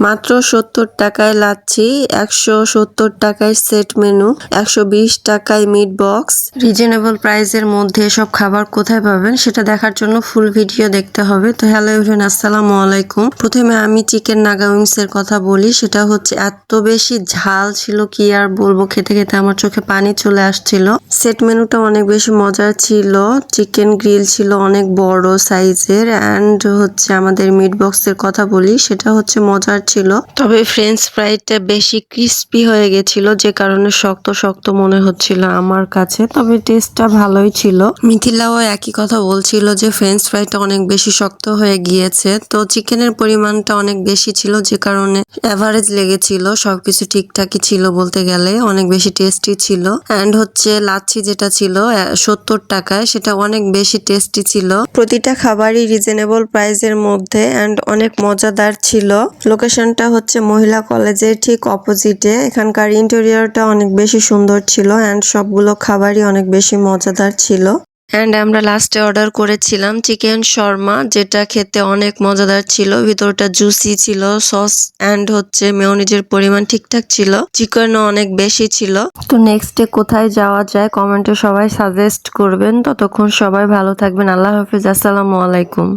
মাত্র 70 টাকায় লাচ্ছি, 170 টাকায় সেট মেনু, 120 টাকায় মিট বক্স। রিজনেবল প্রাইসের মধ্যে সব খাবার কোথায় পাবেন সেটা দেখার জন্য ফুল ভিডিও দেখতে হবে। তো হ্যালো এভরিওয়ান, আসসালামু আলাইকুম। প্রথমে আমি চিকেন নাগা উইংস এর কথা বলি। সেটা হচ্ছে এত বেশি ঝাল ছিল কি আর বলবো, খেতে খেতে আমার চোখে পানি চলে আসছিল। সেট মেনুটা অনেক বেশি মজার ছিল। চিকেন গ্রিল ছিল অনেক বড় সাইজের, অ্যান্ড হচ্ছে আমাদের মিট বক্সের কথা বলি, সেটা হচ্ছে মজার ছিল। তবে ফ্রেঞ্চ ফ্রাইটা বেশি ক্রিস্পি হয়ে গেছিল, যে কারণে শক্ত শক্ত মনে হচ্ছিল আমার কাছে। তবে টেস্টটা ভালোই ছিল। মিথিলাও একই কথা বলছিল যে ফ্রেঞ্চ ফ্রাইটা অনেক বেশি শক্ত হয়ে গিয়েছে। তো চিকেনের পরিমাণটা অনেক বেশি ছিল, যে কারণে এভারেজ লেগেছিল। সবকিছু ঠিকঠাকই ছিল বলতে গেলে, অনেক বেশি টেস্টি ছিল। অ্যান্ড হচ্ছে লাচ্ছি যেটা ছিল 70 টাকায়, সেটা অনেক বেশি টেস্টি ছিল। প্রতিটা খাবারই রিজনেবল প্রাইসের মধ্যে অ্যান্ড অনেক মজাদার ছিল। লোকেশনটা হচ্ছে মহিলা কলেজের ঠিক অপোজিটে। এখানকার ইন্টেরিয়রটা অনেক বেশি সুন্দর ছিল অ্যান্ড সবগুলো খাবারই অনেক বেশি মজাদার ছিল। অ্যান্ড আমরা লাস্টে অর্ডার করেছিলাম চিকেন শর্মা, যেটা খেতে অনেক মজাদার ছিল। ভিতরটা জুসি ছিল, সস অ্যান্ড হচ্ছে মেয়োনিজের পরিমাণ ঠিকঠাক ছিল, চিকেনও অনেক বেশি ছিল। তো নেক্সট ডে কোথায় যাওয়া যায় কমেন্টে সবাই সাজেস্ট করবেন। ততক্ষণ সবাই ভালো থাকবেন। আল্লাহ হাফিজ, আসসালামু আলাইকুম।